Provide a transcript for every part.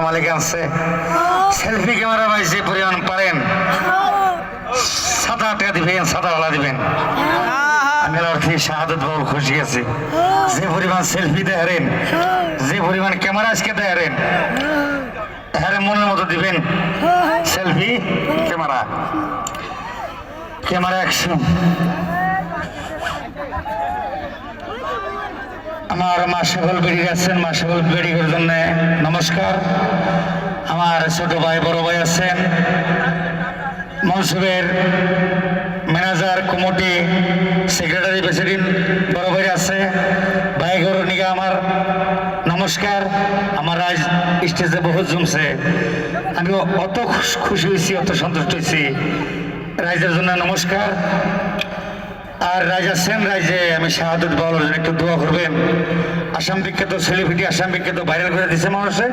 মালিক আছে selfie camera ভাই যে পরিমাণ পারেন 7-8 টাকা দিবেন 7 দিবেন। আমি অর্থে শাহাদত বাবু খুশি আছি যে পরিমাণ সেলফি দেখারেন যে পরিমাণ ক্যামেরা আজকে দেখারেন হ্যাঁ মনের মতো দিবেন সেলফি ক্যামেরা অ্যাকশন। আমার মাসেবল বেড়ি আছেন মাসেবল বেড়ির জন্য নমস্কার। আমার ছোট ভাই বড় ভাই আছেন মনসুবের ম্যানেজার কমিটি সেক্রেটারি প্রেসিডেন্ট বড় ভাই আছে ভাই গৌরনিকা আমার নমস্কার। আমার রাজ স্টেজে বহুত জমছে আমি অত খুশি হয়েছি অত সন্তুষ্ট হয়েছি রাইজের জন্য নমস্কার। আর রাজ আছেন রাইজে আমি শাহাদত বাউলের জন্য একটু দোয়া করবেন। আসাম বিখ্যাত সেলিব্রিটি আসাম বিখ্যাত ভাইরাল করে দিচ্ছে মানুষে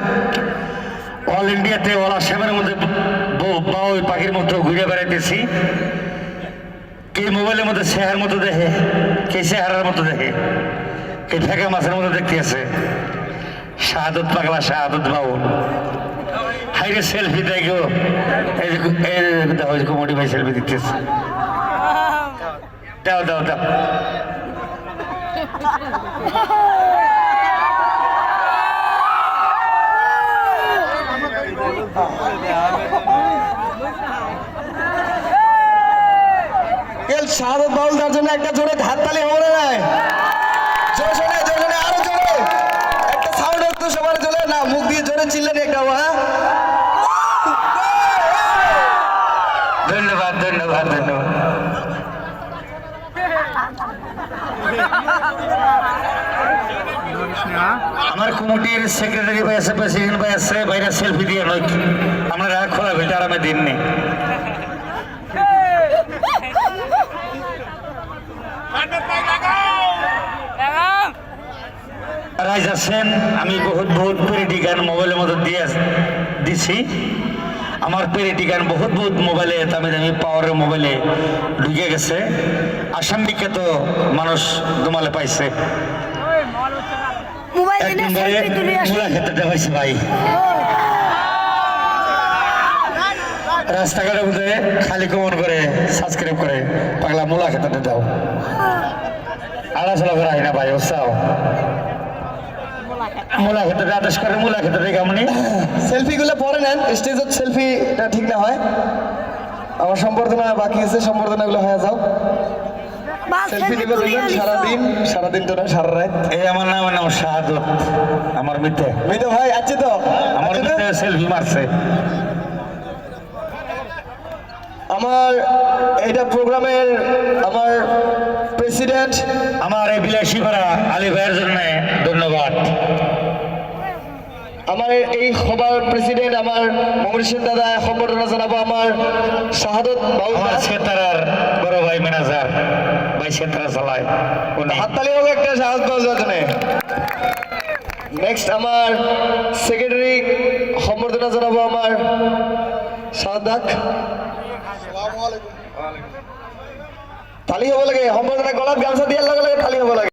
অল ইন্ডিয়াতে অল আসামের মধ্যে বাউল পাখির মতো ঘুরে বেড়াইতেছি কে মোবাইলের মধ্যে চেহারার মতো দেখে কে চেহারার মতো দেখে কে ফেঁকা মাছের মতো দেখতে আছে শাহাদত পাগলা শাহাদত বাউল হাইরে সেলফি দেখো এই কমিটি ভাই সেলফি দিতেছে দাও দাও দাও শাহাদত বাউল তার জন্য একটা জোরে হাততালি হবে না জোরে আরো জোরে একটা সাউন্ড একটু সবার জোরে না মুখ দিয়ে জোরে চিল্লেন একটা ধন্যবাদ ধন্যবাদ ধন্যবাদ। আমার কমিটির সেক্রেটারি ভাই আছে প্রেসিডেন্ট ভাই আছে বাইরে সেলফি দিয়ে নয় আমরা রাগ খোলা ফেলতে আরামে দিন নেই রাইজ আছেন আমি বহুত পেরেটি গান মোবাইলের মধ্যে দিছি আমার পেরেটি গান বহুত মোবাইলে দামি দামি পাওয়ারের মোবাইলে ঢুকে গেছে আসাম বিখ্যাত মানুষ দোমালে পাইছে পাইছে ভাই রাস্তাঘাটের মধ্যে খালি কমন করে সাবস্ক্রাইব করে পাগলা মূলা খেতে দাও আড়াচলা করে না ভাই উৎসাহ মূলা খেতে আদেশ করে মূলা খেতে দেখে আপনি সেলফি গুলো পরে নেন স্টেজের সেলফিটা ঠিক না হয় আমার সম্বর্ধনা বাকি আছে সম্বর্ধনা গুলো হয়ে যাও সেলফি নিবে সারাদিন তো না সারা রাত এই আমার নাম শাহাদত আমার মিথ্যে ভাই আছে তো আমার মিথ্যে সেলফি মারছে আমার এটা প্রোগ্রামের আমার প্রেসিডেন্ট আমার এই বিলাসী ভাড়া আলী ভাইয়ের জন্য ধন্যবাদ। আমার এই সভার প্রেসিডেন্ট আমার মমরিশের দাদা সম্বর্ধনা জানাবো আমার শাহাদত বাউল সেতারার বড় ভাই ম্যানেজার ভাই সেতারা চালায় হাততালি হবে একটা শাহাদত বাউল জন্য। নেক্সট আমার সেক্রেটারি সম্বর্ধনা জানাবো আমার সাদাক তালি হব লাগে সম্বর্ধনা গলাত গামছা দিয়ার লগে লগে তালি হব লাগে।